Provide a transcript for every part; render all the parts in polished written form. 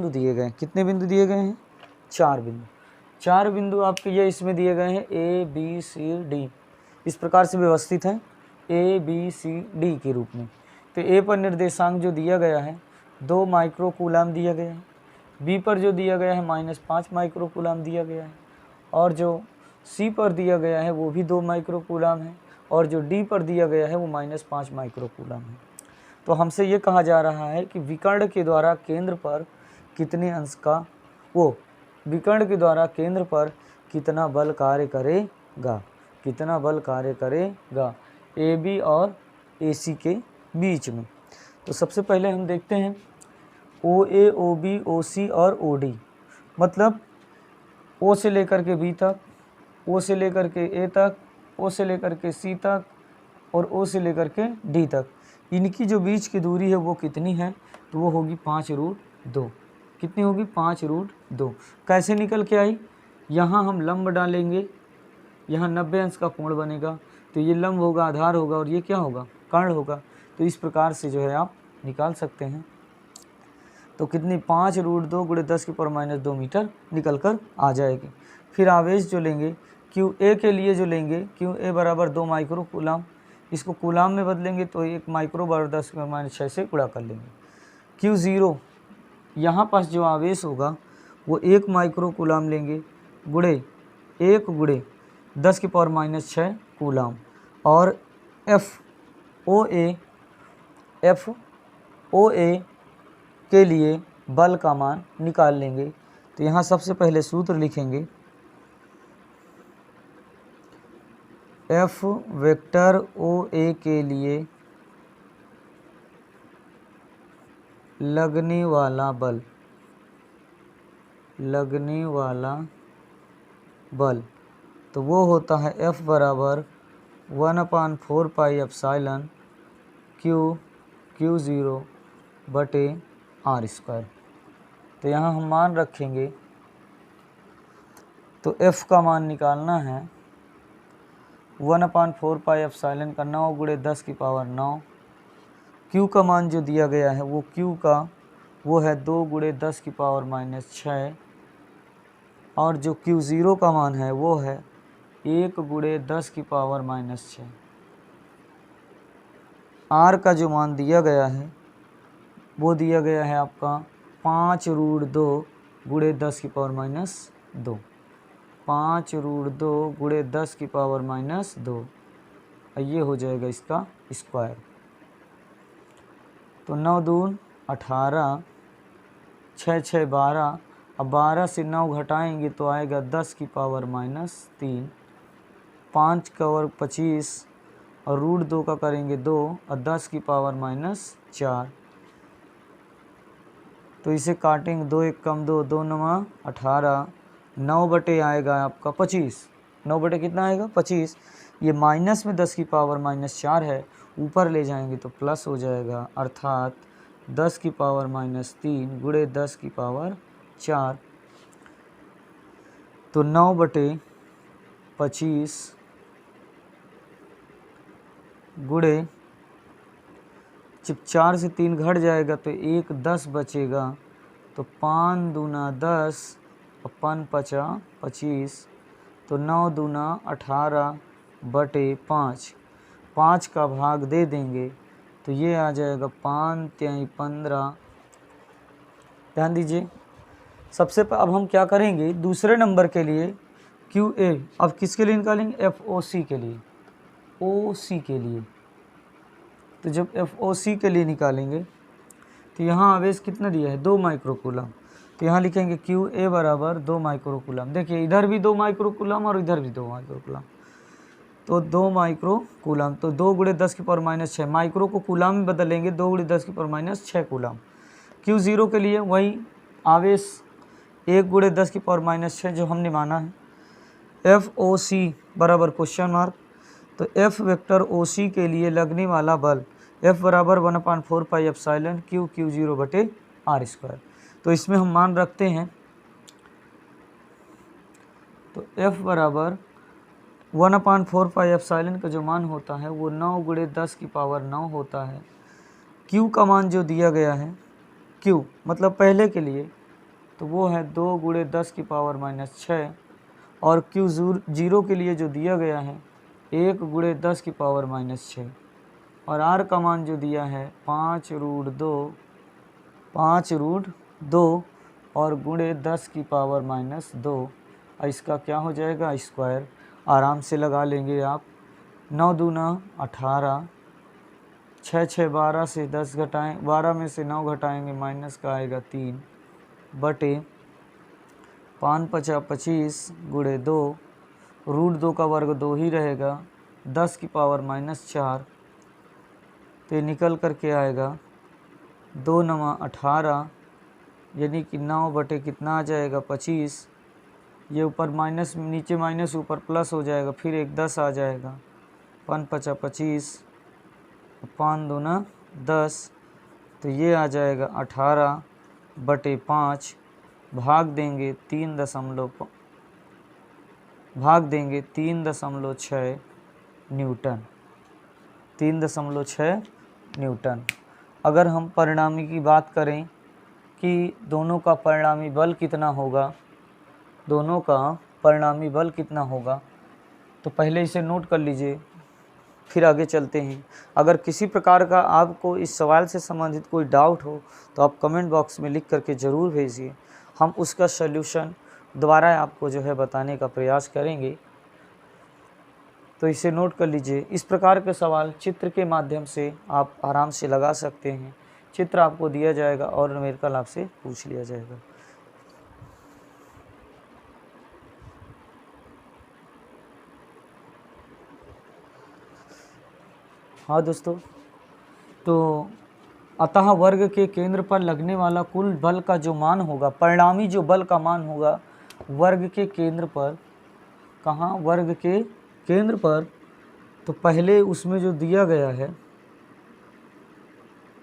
बिंदु दिए गए हैं। कितने बिंदु दिए गए हैं? 4 बिंदु। 4 बिंदु आपके ये इसमें दिए गए हैं A B C D, इस प्रकार से व्यवस्थित हैं A B C D के रूप में। तो A पर निर्देशांक जो दिया गया है 2 माइक्रो कूलाम दिया गया है, B पर जो दिया गया है -5 माइक्रो कूलाम दिया गया है, और जो C पर दिया गया है वो भी 2 माइक्रो कूलाम है, और जो D पर दिया गया है वो -5 माइक्रो कूलाम है। तो हमसे ये कहा जा रहा है कि विकर्ण के द्वारा केंद्र पर कितने अंश का विकर्ण के द्वारा केंद्र पर कितना बल कार्य करेगा, कितना बल कार्य करेगा AB और AC के बीच में। तो सबसे पहले हम देखते हैं OA, OB, OC और OD, मतलब O से लेकर के B तक, O से लेकर के A तक, O से लेकर के C तक और O से लेकर के D तक। इनकी जो बीच की दूरी है वो कितनी है? तो वो होगी 5√2। कितनी होगी? 5√2। कैसे निकल के आई? यहाँ हम लंब डालेंगे, यहाँ 90 अंश का कोण बनेगा, तो ये लंब होगा, आधार होगा, और ये क्या होगा? कर्ण होगा। तो इस प्रकार से जो है आप निकाल सकते हैं। तो कितनी? 5√2 × 10⁻² मीटर निकल कर आ जाएगी। फिर आवेश जो लेंगे QA के लिए जो लेंगे, QA बराबर 2 माइक्रो कूलाम, इसको कूलाम में बदलेंगे तो 1 माइक्रो बार 10⁻6 से गुणा कर लेंगे। Q0 यहाँ पास जो आवेश होगा वो 1 माइक्रो कूलाम लेंगे, गुणे 1 × 10⁻6 कूलाम, और FOA के लिए बल का मान निकाल लेंगे। तो यहाँ सबसे पहले सूत्र लिखेंगे, F वेक्टर OA के लिए लगने वाला बल, तो वो होता है F बराबर 1/4 पाई एप्सिलॉन Q0 बटे r²। तो यहाँ हम मान रखेंगे, तो F का मान निकालना है 1/4 पाई एप्सिलॉन का 9 × 10⁹। Q का मान जो दिया गया है वो Q का वो है 2 × 10⁻6, और जो Q0 का मान है वो है 1 × 10⁻6। R का जो मान दिया गया है वो दिया गया है आपका 5√2 × 10⁻², 5√2 × 10⁻², ये हो जाएगा इसका स्क्वायर। तो 9 दून 18, 6 6 12, अब 12 से 9 घटाएंगे तो आएगा 10⁻3, 5 का वर्ग 25, और √2 का करेंगे 2, और 10⁻4। तो इसे काटेंगे, 2 1 कम 2, 2 9 18, 9 बटे आएगा आपका 25, 9 बटे कितना आएगा? 25। ये माइनस में 10⁻4 है, ऊपर ले जाएंगे तो प्लस हो जाएगा, अर्थात 10⁻3 × 10⁻4। तो 9 बटे 25 गुणे, जब 4 से 3 घट जाएगा तो 1 10 बचेगा, तो 5 दूना 10 और 5 पचा 25, तो 9 दूना 18 बटे 5, 5 का भाग दे देंगे तो ये आ जाएगा 5 × 15। ध्यान दीजिए, अब हम क्या करेंगे, दूसरे नंबर के लिए QA, अब किसके लिए निकालेंगे? FOC के लिए, OC के लिए। तो जब FOC के लिए निकालेंगे तो यहाँ आवेश कितना दिया है? 2 माइक्रो कूलम। तो यहाँ लिखेंगे QA बराबर 2 माइक्रो कूलम। देखिए इधर भी 2 माइक्रो कूलम और इधर भी 2 माइक्रो कूलम, तो 2 माइक्रो कूलम, तो 2 × 10⁻6, माइक्रो को कूलम में बदलेंगे, 2 × 10⁻6 कूलम। Q0 के लिए वही आवेश 1 × 10⁻6 जो हमने माना है। FOC बराबर क्वेश्चन मार्क, तो F वेक्टर OC के लिए लगने वाला बल F बराबर 1/4 पाई एप्सिलॉन Q0 बटे r²। तो इसमें हम मान रखते हैं, तो F बराबर 1/4 पाई एप्सिलॉन का जो मान होता है वो 9 × 10⁹ होता है। Q का मान जो दिया गया है, Q मतलब पहले के लिए तो वो है 2 गुणे 10 की पावर माइनस 6, और क्यू जीरो के लिए जो दिया गया है 1 गुणे 10 की पावर माइनस 6, और आर का मान जो दिया है 5√2 और गुणे 10 की पावर माइनस 2, इसका क्या हो जाएगा स्क्वायर, आराम से लगा लेंगे आप। 9 दूना 18, 6 6 12 से 10 घटाएँ, 12 में से 9 घटाएंगे माइनस का आएगा 3 बटे 5 5 25 गुणे 2, √2 का वर्ग 2 ही रहेगा, 10 की पावर माइनस 4, तो ये निकल करके आएगा 2 9 18, यानी कि 9 बटे कितना आ जाएगा 25, ये ऊपर माइनस नीचे माइनस ऊपर प्लस हो जाएगा, फिर एक 10 आ जाएगा, 5 5 25, 5 दूना 10, तो ये आ जाएगा 18 बटे 5, भाग देंगे 3.6 न्यूटन, 3.6 न्यूटन। अगर हम परिणामी की बात करें कि दोनों का परिणामी बल कितना होगा, तो पहले इसे नोट कर लीजिए, फिर आगे चलते हैं। अगर किसी प्रकार का आपको इस सवाल से संबंधित कोई डाउट हो तो आप कमेंट बॉक्स में लिख करके ज़रूर भेजिए, हम उसका सल्यूशन दोबारा आपको जो है बताने का प्रयास करेंगे। तो इसे नोट कर लीजिए। इस प्रकार के सवाल चित्र के माध्यम से आप आराम से लगा सकते हैं। चित्र आपको दिया जाएगा और न्यूमेरिकल आपसे पूछ लिया जाएगा। हाँ दोस्तों, तो अतः वर्ग के केंद्र पर लगने वाला कुल बल का जो मान होगा, परिणामी जो बल का मान होगा वर्ग के केंद्र पर, कहाँ, वर्ग के केंद्र पर, तो पहले उसमें जो दिया गया है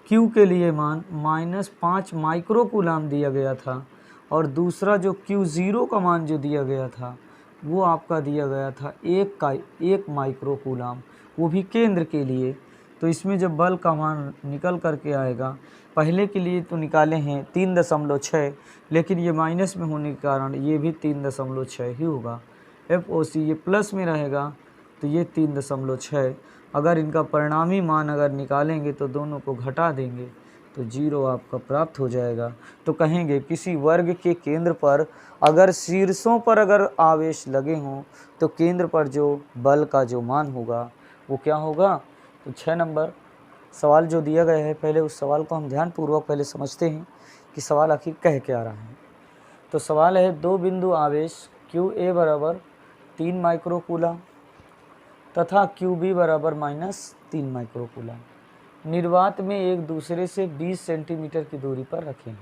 Q के लिए मान -5 माइक्रोकूलाम दिया गया था, और दूसरा जो Q0 का मान जो दिया गया था वो आपका दिया गया था 1 माइक्रोकूलाम, वो भी केंद्र के लिए। तो इसमें जब बल का मान निकल करके आएगा, पहले के लिए तो निकाले हैं 3.6, लेकिन ये माइनस में होने के कारण ये भी 3.6 ही होगा। FOC ये प्लस में रहेगा तो ये 3.6। अगर इनका परिणामी मान अगर निकालेंगे तो दोनों को घटा देंगे तो 0 आपका प्राप्त हो जाएगा। तो कहेंगे किसी वर्ग के केंद्र पर अगर शीर्षों पर अगर आवेश लगे हों तो केंद्र पर जो बल का जो मान होगा वो क्या होगा। तो 6 नंबर सवाल जो दिया गया है, पहले उस सवाल को हम ध्यानपूर्वक पहले समझते हैं कि सवाल आखिर कह क्या रहा है। तो सवाल है 2 बिंदु आवेश QA बराबर 3 माइक्रोकूलम तथा QB बराबर -3 माइक्रोकूलम निर्वात में एक दूसरे से 20 सेंटीमीटर की दूरी पर रखे हैं।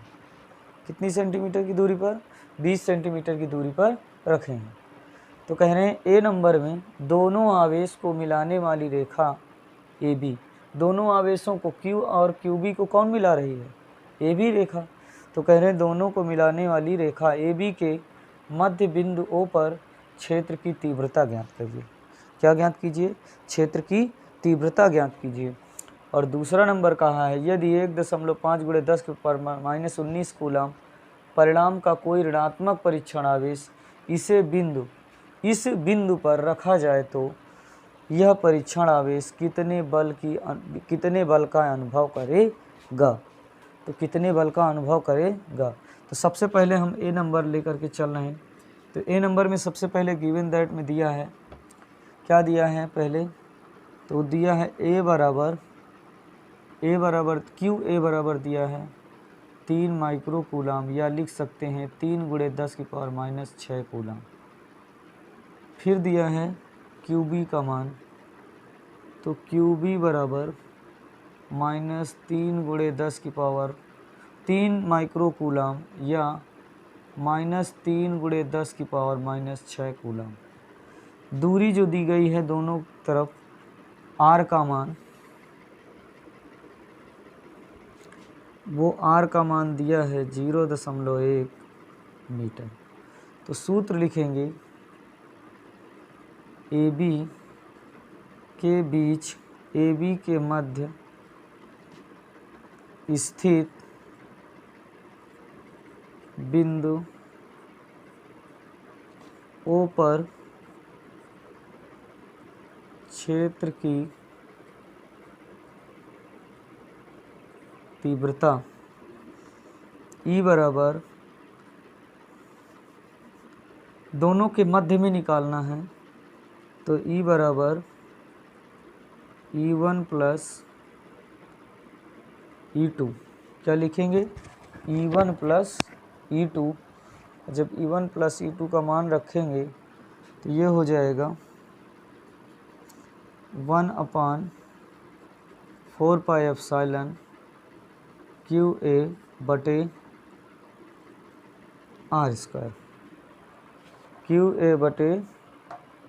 कितनी सेंटीमीटर की दूरी पर? 20 सेंटीमीटर की दूरी पर रखे हैं। तो कह रहे हैं ए नंबर में दोनों आवेश को मिलाने वाली रेखा AB, दोनों आवेशों को Q और QB को कौन मिला रही है? AB रेखा। तो कह रहे हैं दोनों को मिलाने वाली रेखा AB के मध्य बिंदु O पर क्षेत्र की तीव्रता ज्ञात करिए। क्या ज्ञात कीजिए? क्षेत्र की तीव्रता ज्ञात कीजिए। और दूसरा नंबर कहा है यदि 1.5 × 10 -19 कूलम परिणाम का कोई ऋणात्मक परीक्षण आवेश इस बिंदु पर रखा जाए तो यह परीक्षण आवेश कितने बल का अनुभव करेगा। तो कितने बल का अनुभव करेगा। तो सबसे पहले हम ए नंबर लेकर के चल रहे हैं। तो ए नंबर में सबसे पहले गिवन दैट में दिया है, क्या दिया है पहले, तो दिया है ए बराबर QA बराबर दिया है 3 माइक्रोकूलम, या लिख सकते हैं 3 × 10⁻⁻6 कूलम। फिर दिया है QB का मान, तो QB बराबर -3 × 10⁻3 माइक्रोकूलम या -3 × 10⁻⁻6 कूलम। दूरी जो दी गई है दोनों तरफ, R का मान, वो R का मान दिया है 0.1 मीटर। तो सूत्र लिखेंगे AB के बीच, AB के मध्य स्थित बिंदु O पर क्षेत्र की तीव्रता E बराबर, दोनों के मध्य में निकालना है, तो E बराबर E1 प्लस E2। क्या लिखेंगे? E1 plus E2। जब E1 प्लस E2 का मान रखेंगे तो ये हो जाएगा 1/4 पाई एप्सिलॉन QA बटे R स्क्वायर। QA बटे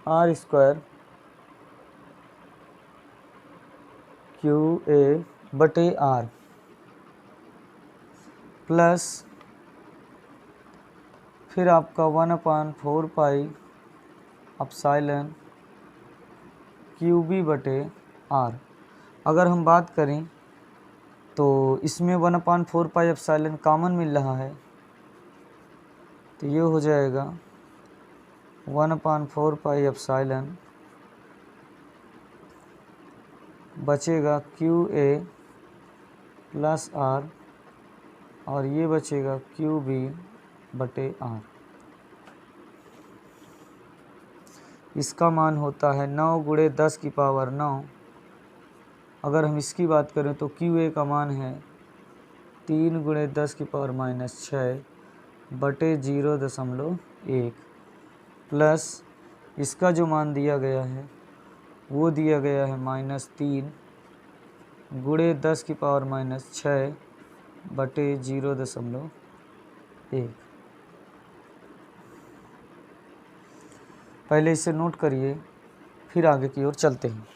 R स्क्वायर, QA बटे R प्लस फिर आपका 1/4 पाई एप्सिलॉन QB बटे R। अगर हम बात करें तो इसमें 1/4 पाई एप्सिलॉन कॉमन मिल रहा है, तो ये हो जाएगा 1/4 पाई एप्सिलॉन, बचेगा QA प्लस R और ये बचेगा QB बटे R। इसका मान होता है 9 गुणे 10 की पावर 9। अगर हम इसकी बात करें तो QA का मान है 3 गुणे 10 की पावर -6 बटे 0.1 प्लस इसका जो मान दिया गया है वो दिया गया है -3 गुणे 10 की पावर -6 बटे 0.1। पहले इसे नोट करिए, फिर आगे की ओर चलते हैं।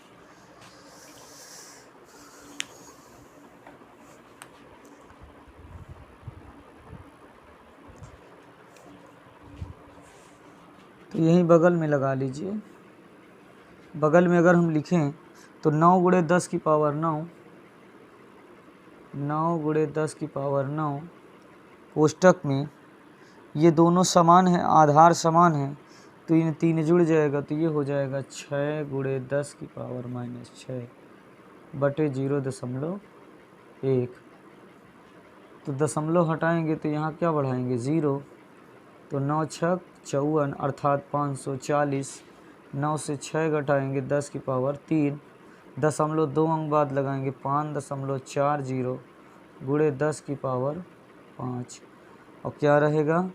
तो यहीं बगल में लगा लीजिए। बगल में अगर हम लिखें तो 9 गुणे 10 की पावर 9, 9 गुणे 10 की पावर 9 कोष्टक में ये दोनों समान हैं, आधार समान है, तो इन तीन जुड़ जाएगा, तो ये हो जाएगा 6 गुणे 10 की पावर -6 बटे 0.1। तो दशमलव हटाएंगे तो यहाँ क्या बढ़ाएंगे? 0। तो 9 छक 54 अर्थात 540। 9 से 6 घटाएंगे 10 की पावर 3, 0.2 अंक बाद लगाएंगे 5.40 गुणे 10 की पावर 5, और क्या रहेगा?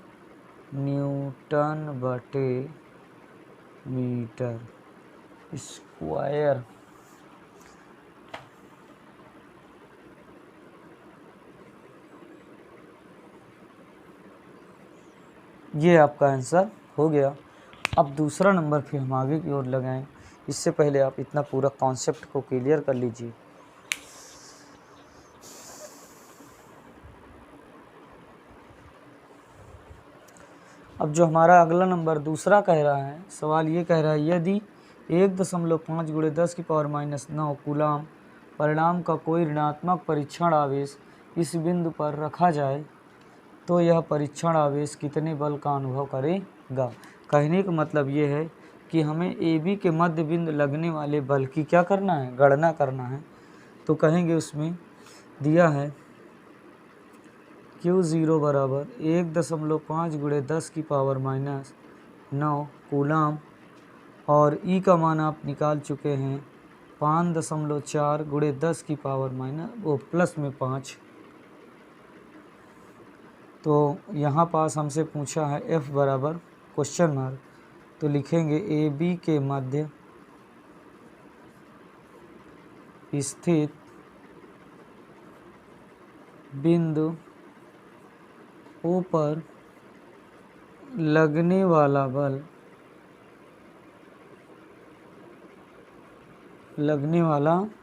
न्यूटन बटे मीटर स्क्वायर। ये आपका आंसर हो गया। अब दूसरा नंबर फिर हम आगे की ओर लगाएं। इससे पहले आप इतना पूरा कॉन्सेप्ट को क्लियर कर लीजिए। अब जो हमारा अगला नंबर दूसरा कह रहा है, सवाल ये कह रहा है यदि 1.5 गुणे 10 की पावर -9 कूलाम परिणाम का कोई ऋणात्मक परीक्षण आवेश इस बिंदु पर रखा जाए तो यह परीक्षण आवेश कितने बल का अनुभव करेगा। कहने का मतलब ये है कि हमें AB के मध्य बिंदु लगने वाले बल की क्या करना है? गणना करना है। तो कहेंगे उसमें दिया है Q0 बराबर 1.5 गुणे 10 की पावर -9 कूलाम, और E का मान आप निकाल चुके हैं 5.4 गुणे 10 की पावर प्लस में 5। तो यहाँ पास हमसे पूछा है F बराबर क्वेश्चन मार्क, तो लिखेंगे AB के मध्य स्थित बिंदु O पर लगने वाला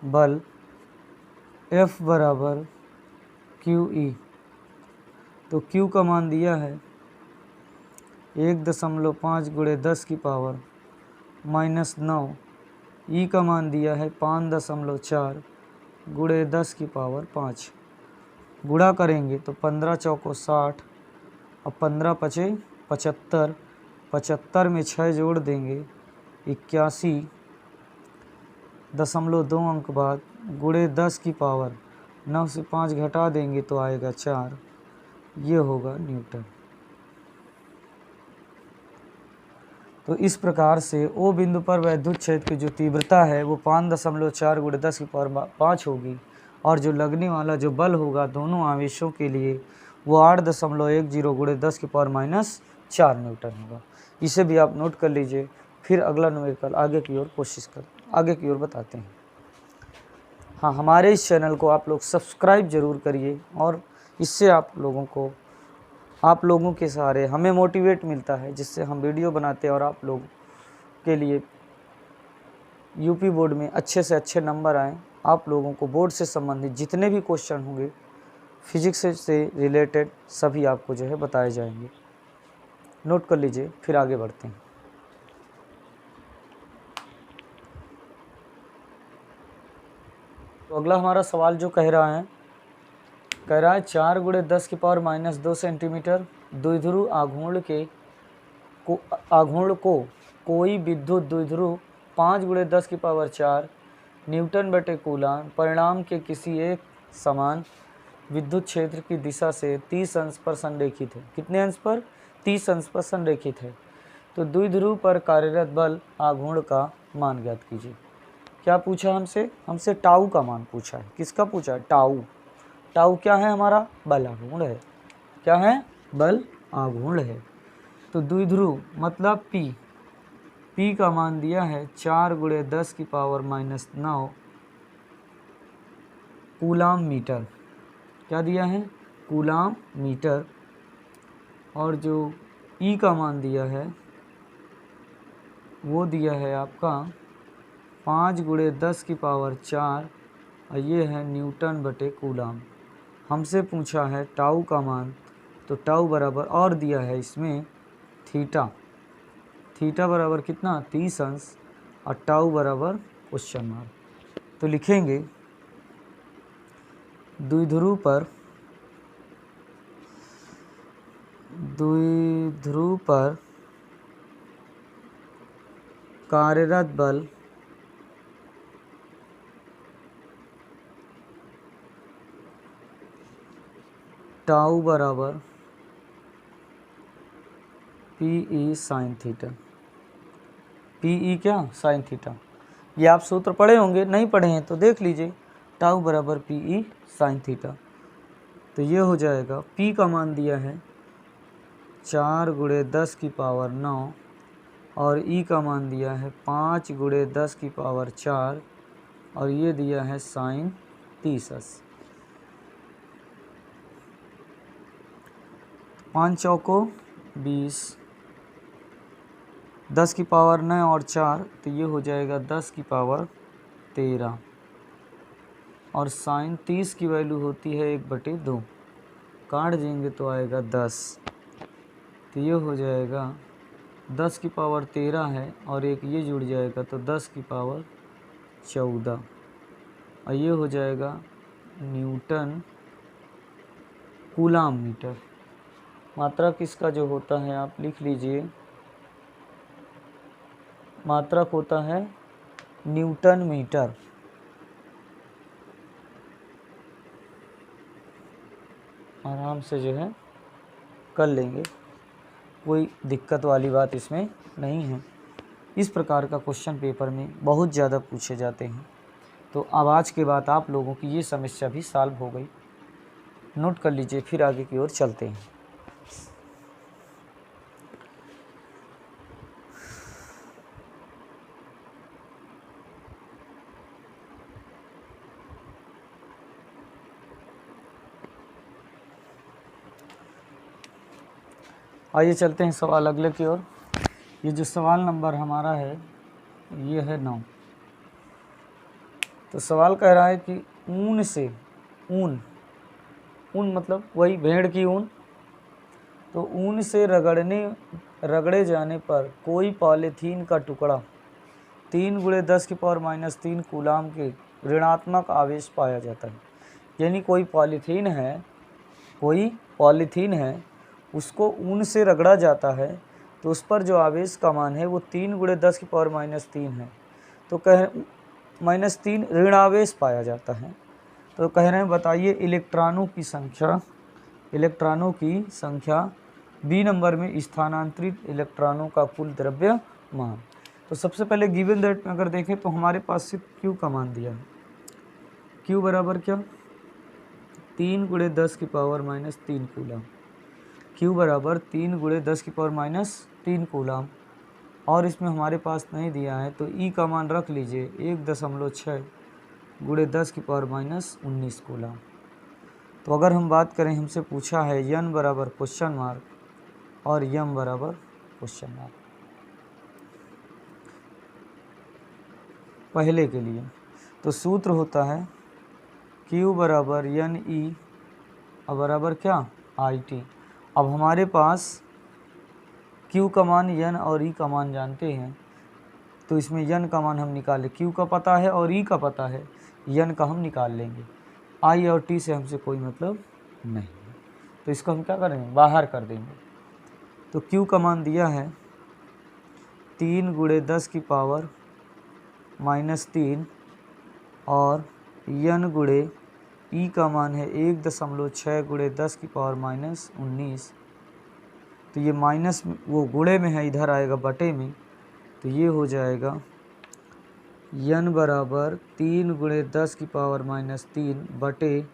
बल F बराबर QE। तो Q का मान दिया है 1.5 गुणे 10 की पावर -9, E का मान दिया है 5.4 गुणे 10 की पावर 5। गुणा करेंगे तो 15 चौको 60 अब 15 पचे 75, 75 में 6 जोड़ देंगे 81.2 अंक बाद गुणे 10 की पावर 9 से 5 घटा देंगे तो आएगा 4, ये होगा न्यूटन। तो इस प्रकार से ओ बिंदु पर वैद्युत क्षेत्र की जो तीव्रता है वो 5.4 गुणे 10 की पावर 5 होगी, और जो लगने वाला जो बल होगा दोनों आवेशों के लिए वो 8.10 गुणे 10 की पावर -4 न्यूटन होगा। इसे भी आप नोट कर लीजिए। फिर अगला न्यूमेरिकल आगे की ओर आगे की ओर बताते हैं। हाँ, हमारे इस चैनल को आप लोग सब्सक्राइब जरूर करिए, और इससे आप लोगों के सहारे हमें मोटिवेट मिलता है, जिससे हम वीडियो बनाते हैं और आप लोग के लिए यूपी बोर्ड में अच्छे से अच्छे नंबर आएँ। आप लोगों को बोर्ड से संबंधित जितने भी क्वेश्चन होंगे फिजिक्स से रिलेटेड सभी आपको जो है बताए जाएंगे। नोट कर लीजिए, फिर आगे बढ़ते हैं। तो अगला हमारा सवाल जो कह रहा है 4 गुणे 10 की पावर -2 सेंटीमीटर द्विध्रुव आघूर्ण को कोई विद्युत द्विध्रुव 5 गुणे 10 की पावर 4 न्यूटन बटे कूलाम परिणाम के किसी एक समान विद्युत क्षेत्र की दिशा से 30 अंश पर संरेखित है। कितने अंश पर? 30 अंश पर संरेखित है। तो द्विध्रुव पर कार्यरत बल आघूर्ण का मान ज्ञात कीजिए। क्या पूछा हमसे टाउ का मान पूछा है। किसका पूछा है? टाउ। टाउ क्या है हमारा? बल आघूर्ण है। क्या है? बल आघूर्ण है। तो द्विध्रुव मतलब P का मान दिया है 4 गुणे 10 की पावर -9 कूलाम मीटर। क्या दिया है? Coulomb metre. और जो E का मान दिया है वो दिया है आपका 5 गुणे 10 की पावर 4, और ये है न्यूटन बटे कूलाम। हमसे पूछा है टाउ का मान, तो टाउ बराबर और दिया है इसमें थीटा। थीटा बराबर कितना? 30 अंश, और टाउ बराबर क्वेश्चन मार्क। तो लिखेंगे द्विध्रुव पर कार्यरत बल टाउ बराबर PE साइन थीटा। PE क्या? Sine theta. ये आप सूत्र पढ़े होंगे, नहीं पढ़े हैं तो देख लीजिए। टाउ बराबर PE साइन थीटा। तो ये हो जाएगा, P का मान दिया है 4 गुणे 10 की पावर 9, और E का मान दिया है 5 गुणे 10 की पावर 4, और ये दिया है साइन 30। 5 चौको 20, 10 की पावर 9 और 4, तो ये हो जाएगा 10 की पावर 13, और साइन 30 की वैल्यू होती है 1/2। काट देंगे तो आएगा 10। तो ये हो जाएगा 10 की पावर 13 है, और एक ये जुड़ जाएगा तो 10 की पावर 14, और ये हो जाएगा न्यूटन कूलाम मीटर। मात्रक इसका जो होता है आप लिख लीजिए, मात्रक होता है न्यूटन मीटर। आराम से जो है कर लेंगे, कोई दिक्कत वाली बात इसमें नहीं है। इस प्रकार का क्वेश्चन पेपर में बहुत ज़्यादा पूछे जाते हैं। तो अब आज के बाद आप लोगों की ये समस्या भी सॉल्व हो गई। नोट कर लीजिए, फिर आगे की ओर चलते हैं। आइए चलते हैं सवाल अगले की ओर। ये जो सवाल नंबर हमारा है ये है 9। तो सवाल कह रहा है कि ऊन से ऊन मतलब वही भेड़ की ऊन। तो ऊन से रगड़े जाने पर कोई पॉलीथीन का टुकड़ा 3 गुणे 10 की पावर -3 कूलाम के ऋणात्मक आवेश पाया जाता है। यानी कोई पॉलीथीन है उसको ऊन से रगड़ा जाता है तो उस पर जो आवेश का मान है वो 3 × 10⁻³ है। तो कह -3 ऋण आवेश पाया जाता है। तो कह रहे हैं बताइए इलेक्ट्रॉनों की संख्या बी नंबर में स्थानांतरित इलेक्ट्रॉनों का कुल द्रव्यमान। तो सबसे पहले गिवन दैट में अगर देखें तो हमारे पास सिर्फ क्यू का मान दिया है। क्यू बराबर क्या, 3 × 10⁻³ कूलम। क्यू बराबर 3 × 10⁻³ कूलम। और इसमें हमारे पास नहीं दिया है तो ई का मान रख लीजिए 1.6 × 10⁻19 कूलम। तो अगर हम बात करें, हमसे पूछा है n बराबर क्वेश्चन मार्क और m बराबर क्वेश्चन मार्क पहले के लिए, तो सूत्र होता है Q बराबर NE और बराबर क्या IT। अब हमारे पास Q का मान n और E का मान जानते हैं, तो इसमें n का मान हम निकालें, Q का पता है और E का पता है, n का हम निकाल लेंगे। I और T से हमसे कोई मतलब नहीं, तो इसको हम क्या करेंगे, बाहर कर देंगे। तो Q का मान दिया है 3 × 10⁻³ और n × E का मान है 1.6 × 10⁻19। तो ये माइनस वो गुणे में है, इधर आएगा बटे में, तो ये हो जाएगा n बराबर 3 × 10⁻³ बटे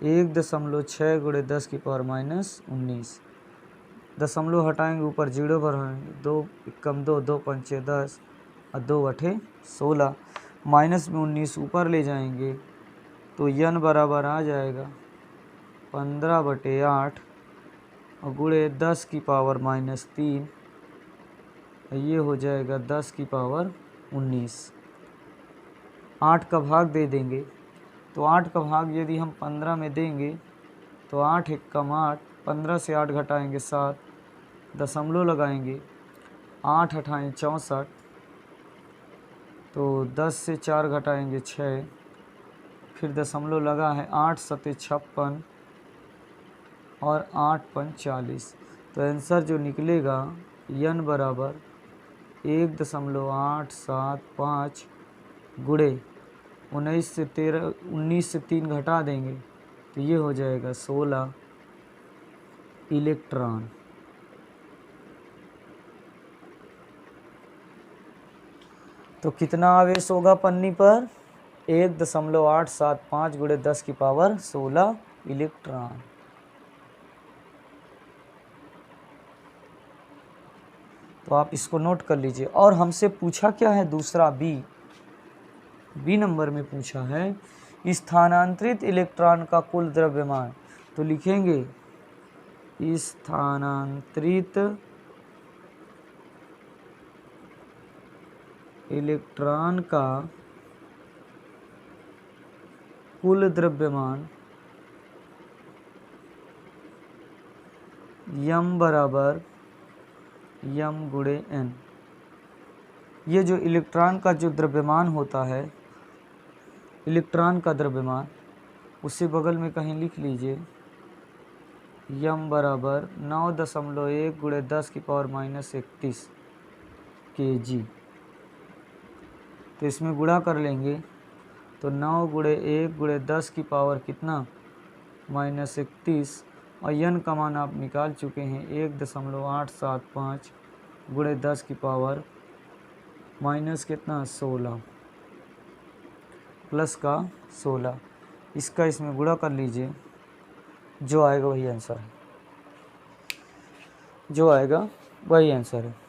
1.6 × 10⁻19। दशमलव हटाएंगे ऊपर जीरो बढ़ाएंगे, 2 × 2 2 × 5 10 और 2 × 8 16, माइनस में 19 ऊपर ले जाएंगे तो n बराबर आ जाएगा 15/8 और गुणे 10⁻³ ये हो जाएगा 10⁻19। 8 का भाग दे देंगे, तो 8 का भाग यदि हम 15 में देंगे तो 8 × 1 = 8, 15 से 8 घटाएंगे 7, दशमलव लगाएंगे, 8 × 8 = 64, तो 10 से 4 घटाएंगे 6, फिर दशमलव लगा है, 8 × 7 = 56 और 8 × 5 = 40। तो आंसर जो निकलेगा n बराबर 1.875 गुणे 19 से 3 घटा देंगे तो ये हो जाएगा 16 इलेक्ट्रॉन। तो कितना आवेश होगा पन्नी पर, 1.875 गुणे 10⁻16 इलेक्ट्रॉन। तो आप इसको नोट कर लीजिए। और हमसे पूछा क्या है, दूसरा बी नंबर में पूछा है स्थानांतरित इलेक्ट्रॉन का कुल द्रव्यमान। तो लिखेंगे स्थानांतरित इलेक्ट्रॉन का कुल द्रव्यमान m बराबर m × n। ये जो इलेक्ट्रॉन का जो द्रव्यमान होता है, इलेक्ट्रॉन का द्रव्यमान, उसे बगल में कहीं लिख लीजिए, m बराबर 9.1 × 10⁻31 kg। तो इसमें गुणा कर लेंगे तो 9 × 1 × 10 की पावर कितना -31 और n का मान आप निकाल चुके हैं 1.875 गुणे 10 की पावर माइनस कितना 16 प्लस का 16। इसका इसमें गुणा कर लीजिए, जो आएगा वही आंसर है, जो आएगा वही आंसर है।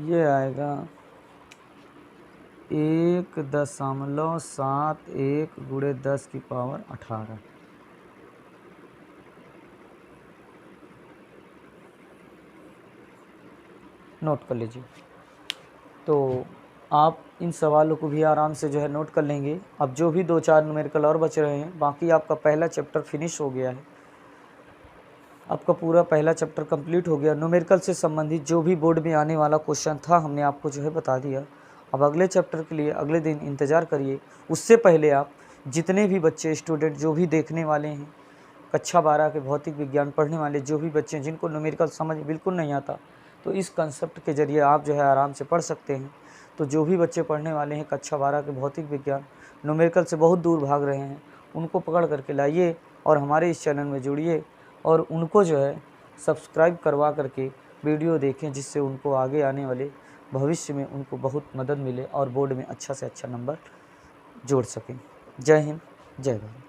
ये आएगा 1.71 गुणे 10 की पावर 18। नोट कर लीजिए। तो आप इन सवालों को भी आराम से जो है नोट कर लेंगे। अब जो भी 2-4 न्यूमेरिकल और बच रहे हैं, बाकी आपका पहला चैप्टर फिनिश हो गया है। आपका पूरा पहला चैप्टर कंप्लीट हो गया। न्यूमेरिकल से संबंधित जो भी बोर्ड में आने वाला क्वेश्चन था हमने आपको जो है बता दिया। अब अगले चैप्टर के लिए अगले दिन इंतज़ार करिए। उससे पहले आप जितने भी बच्चे स्टूडेंट जो भी देखने वाले हैं, कक्षा 12 के भौतिक विज्ञान पढ़ने वाले जो भी बच्चे हैं जिनको न्यूमेरिकल समझ बिल्कुल नहीं आता, तो इस कंसेप्ट के ज़रिए आप जो है आराम से पढ़ सकते हैं। तो जो भी बच्चे पढ़ने वाले हैं कक्षा 12 के भौतिक विज्ञान, न्यूमेरिकल से बहुत दूर भाग रहे हैं, उनको पकड़ करके लाइए और हमारे इस चैनल में जुड़िए और उनको जो है सब्सक्राइब करवा करके वीडियो देखें, जिससे उनको आगे आने वाले भविष्य में उनको बहुत मदद मिले और बोर्ड में अच्छा से अच्छा नंबर जोड़ सकें। जय हिंद, जय भारत।